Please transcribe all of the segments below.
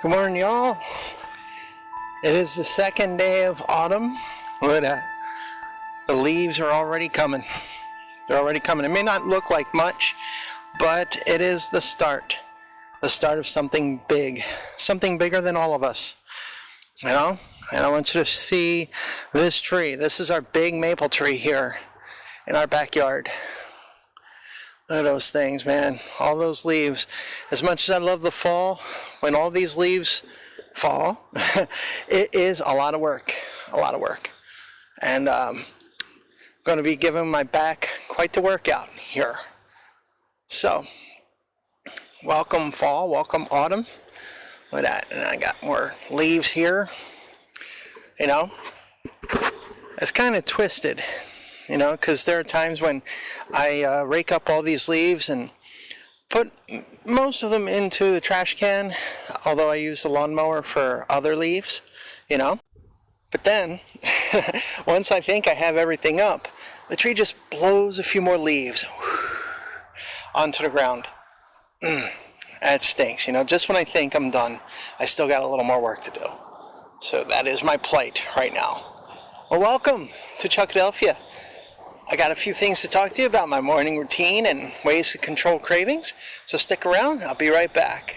Good morning, y'all. It is the second day of autumn. Look at that. The leaves are already coming. They're already coming. It may not look like much, but it is the start. The start of something big. Something bigger than all of us. You know? And I want you to see this tree. This is our big maple tree here in our backyard. Look at those things, man. All those leaves. As much as I love the fall, when all these leaves fall, it is a lot of work. A lot of work. And I'm going to be giving my back quite the workout here. So, welcome fall, welcome autumn. Look at that. And I got more leaves here. You know, it's kind of twisted. You know, because there are times when I rake up all these leaves and put most of them into the trash can, although I use the lawnmower for other leaves, you know. But then, once I think I have everything up, the tree just blows a few more leaves onto the ground. That stinks, you know. Just when I think I'm done, I still got a little more work to do. So that is my plight right now. Well, welcome to Chuckadelphia. I got a few things to talk to you about my morning routine and ways to control cravings. So stick around, I'll be right back.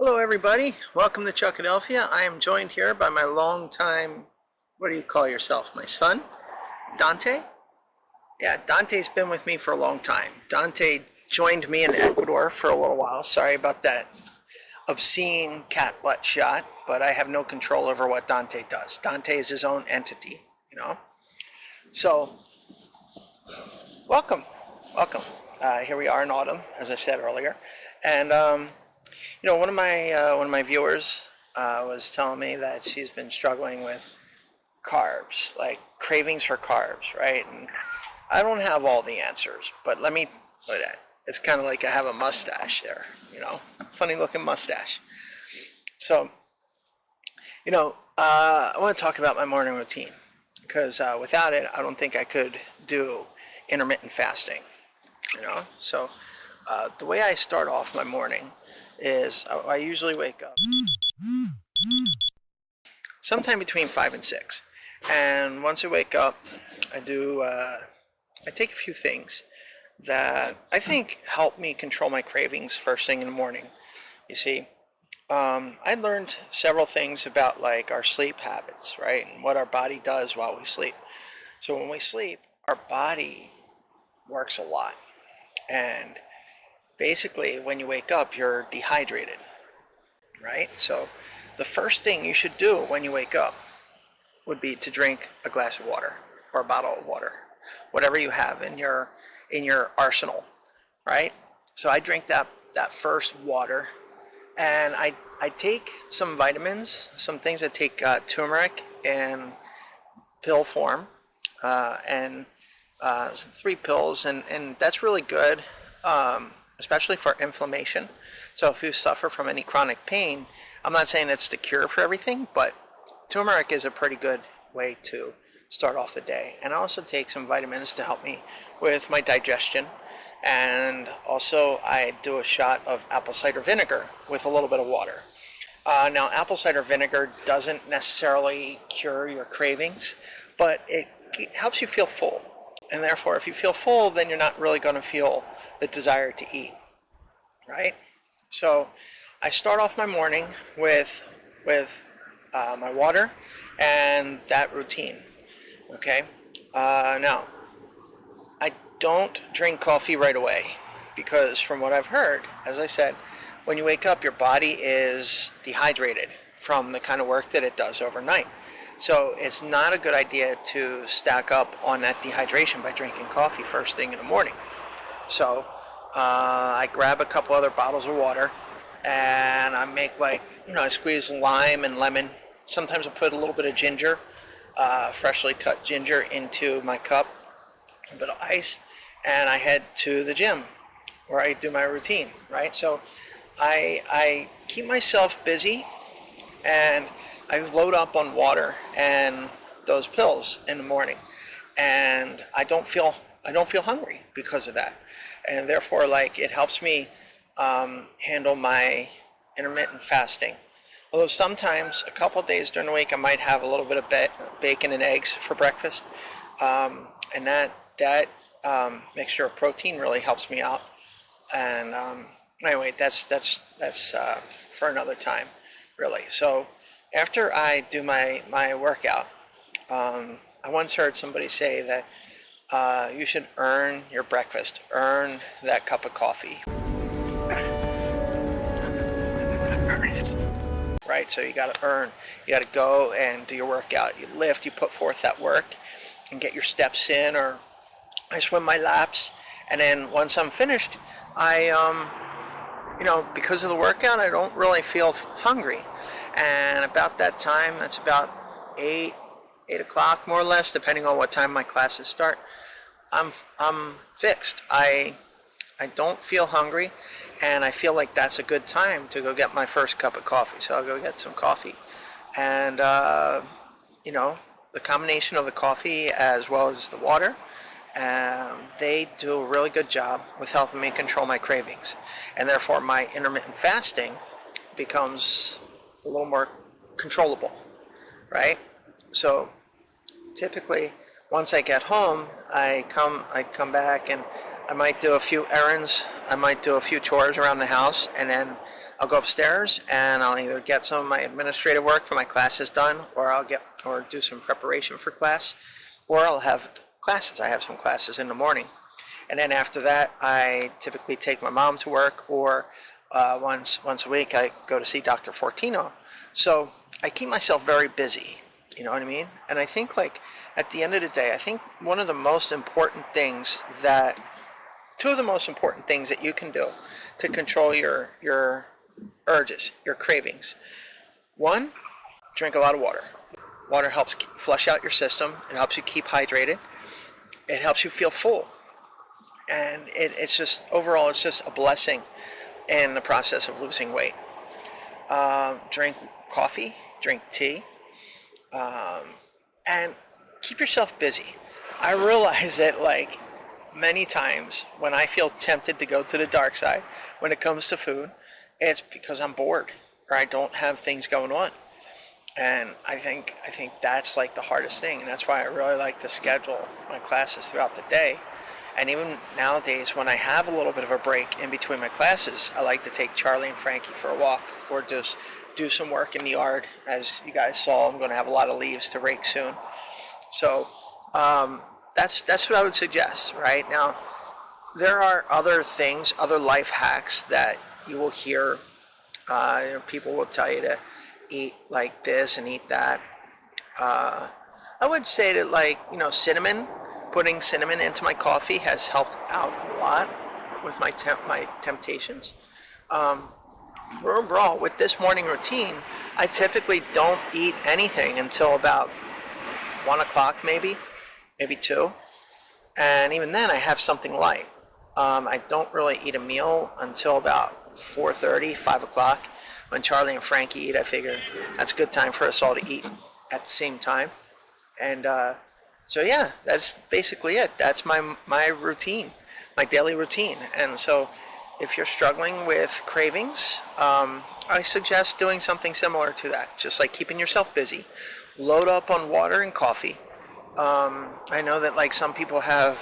Hello everybody, welcome to Chuckadelphia. I am joined here by my longtime, what do you call yourself, my son, Dante? Yeah, Dante's been with me for a long time. Dante joined me in Ecuador for a little while. Sorry about that obscene cat butt shot, but I have no control over what Dante does. Dante is his own entity, you know? So, welcome. Here we are in autumn, as I said earlier. And, you know, one of my viewers was telling me that she's been struggling with carbs, like cravings for carbs, right? And I don't have all the answers, but let me look at that. It's kind of like I have a mustache there, you know, funny looking mustache. So, you know, I want to talk about my morning routine because without it, I don't think I could do intermittent fasting, you know? So the way I start off my morning is I usually wake up sometime between 5 and 6. And once I wake up, I take a few things that I think help me control my cravings first thing in the morning. You see, I learned several things about like our sleep habits, right? And what our body does while we sleep. So when we sleep, our body works a lot. And basically, when you wake up, you're dehydrated, right? So the first thing you should do when you wake up would be to drink a glass of water or a bottle of water, whatever you have in your arsenal, right? So I drink that first water, and I take some vitamins, some things that take turmeric in pill form, and 3 pills, and that's really good. Especially for inflammation. So if you suffer from any chronic pain, I'm not saying it's the cure for everything, but turmeric is a pretty good way to start off the day. And I also take some vitamins to help me with my digestion. And also I do a shot of apple cider vinegar with a little bit of water. Now apple cider vinegar doesn't necessarily cure your cravings, but it helps you feel full. And therefore, if you feel full, then you're not really going to feel the desire to eat, right? So I start off my morning with my water and that routine, okay? Now, I don't drink coffee right away, because from what I've heard, as I said, when you wake up, your body is dehydrated from the kind of work that it does overnight. So it's not a good idea to stack up on that dehydration by drinking coffee first thing in the morning. So I grab a couple other bottles of water, and I make I squeeze lime and lemon. Sometimes I put a little bit of ginger, freshly cut ginger, into my cup, a bit of ice, and I head to the gym where I do my routine, right? So I keep myself busy, and I load up on water and those pills in the morning, and I don't feel hungry because of that, and therefore it helps me handle my intermittent fasting. Although sometimes, a couple of days during the week, I might have a little bit of bacon and eggs for breakfast, and that mixture of protein really helps me out. And anyway, that's for another time, really. So after I do my workout, I once heard somebody say that you should earn your breakfast, earn that cup of coffee. Earn it. Right, so you got to go and do your workout. You lift, you put forth that work, and get your steps in, or I swim my laps, and then once I'm finished, I because of the workout, I don't really feel hungry. And about that time, that's about 8 o'clock more or less, depending on what time my classes start, I'm fixed. I don't feel hungry, and I feel like that's a good time to go get my first cup of coffee. So I'll go get some coffee, and the combination of the coffee as well as the water, they do a really good job with helping me control my cravings, and therefore my intermittent fasting becomes a little more controllable, right? So typically, once I get home, I come back, and I might do a few errands, I might do a few chores around the house, and then I'll go upstairs and I'll either get some of my administrative work for my classes done, or do some preparation for class, or I'll have classes. I have some classes in the morning, and then after that, I typically take my mom to work, or once a week I go to see Dr. Fortino. So I keep myself very busy. You know what I mean? And I think at the end of the day, I think two of the most important things that you can do to control your urges, your cravings. One, drink a lot of water. Water helps flush out your system. It helps you keep hydrated. It helps you feel full. And it's just a blessing in the process of losing weight. Drink coffee, drink tea, and keep yourself busy. I realize that many times when I feel tempted to go to the dark side when it comes to food, it's because I'm bored or I don't have things going on. And I think that's the hardest thing, and that's why I really like to schedule my classes throughout the day. And even nowadays, when I have a little bit of a break in between my classes, I like to take Charlie and Frankie for a walk, or just do some work in the yard. As you guys saw, I'm going to have a lot of leaves to rake soon. So that's what I would suggest. Right now, there are other things, other life hacks that you will hear. People will tell you to eat like this and eat that. I would say that cinnamon, putting cinnamon into my coffee has helped out a lot with my temptations. Overall, with this morning routine, I typically don't eat anything until about 1 o'clock, maybe 2, and even then I have something light. I don't really eat a meal until about 4:30, 5 o'clock. When Charlie and Frankie eat, I figure that's a good time for us all to eat at the same time. And so yeah, that's basically it. That's my routine, my daily routine. And so if you're struggling with cravings, I suggest doing something similar to that. Just keeping yourself busy. Load up on water and coffee. I know that some people have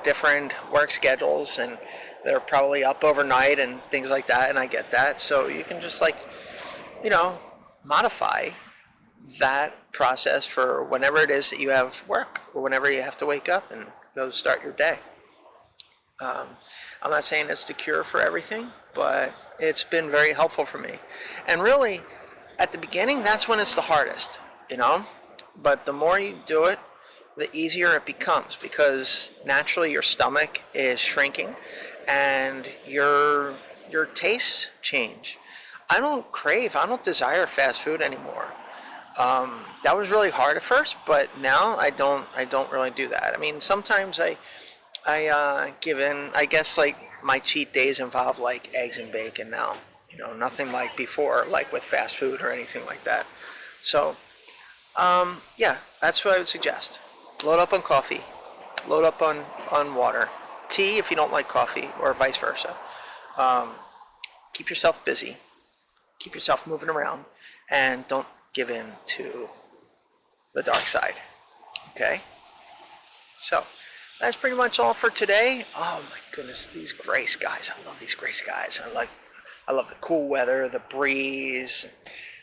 different work schedules, and they're probably up overnight and things like that, and I get that. So you can just modify that process for whenever it is that you have work, or whenever you have to wake up and go start your day. I'm not saying it's the cure for everything, but it's been very helpful for me. And really, at the beginning, that's when it's the hardest, you know? But the more you do it, the easier it becomes because naturally your stomach is shrinking and your tastes change. I don't desire fast food anymore. That was really hard at first, but now I don't really do that. I mean, sometimes I give in. I guess like my cheat days involve like eggs and bacon now. You know, nothing like before, like with fast food or anything like that. So, yeah, that's what I would suggest. Load up on coffee. Load up on water. Tea if you don't like coffee, or vice versa. Um, Keep yourself busy. Keep yourself moving around, and don't give in to the dark side. Okay? So, that's pretty much all for today. Oh my goodness, these gray skies. I love these gray skies. I love the cool weather, the breeze.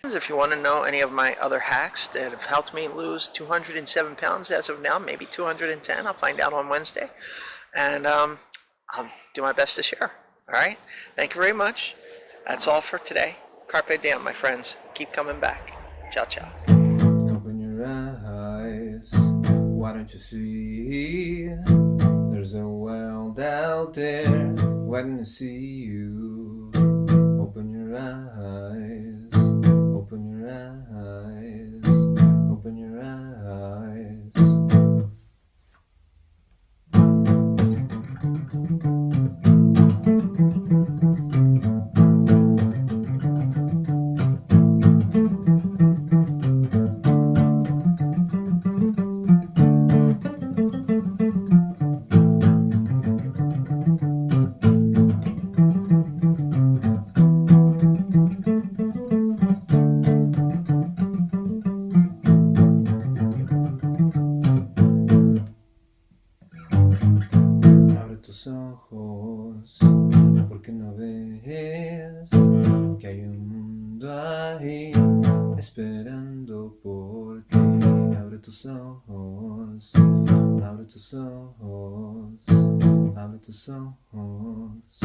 If you want to know any of my other hacks that have helped me lose 207 pounds as of now, maybe 210, I'll find out on Wednesday. And I'll do my best to share. All right? Thank you very much. That's all for today. Carpe diem, my friends. Keep coming back. Ciao, ciao. Open your eyes, why don't you see? There's a world out there waiting to see you. Open your eyes, open your eyes, open your eyes. Abre tus ojos, porque no ves que hay un mundo ahí esperando por ti. Abre tus ojos, abre tus ojos, abre tus ojos.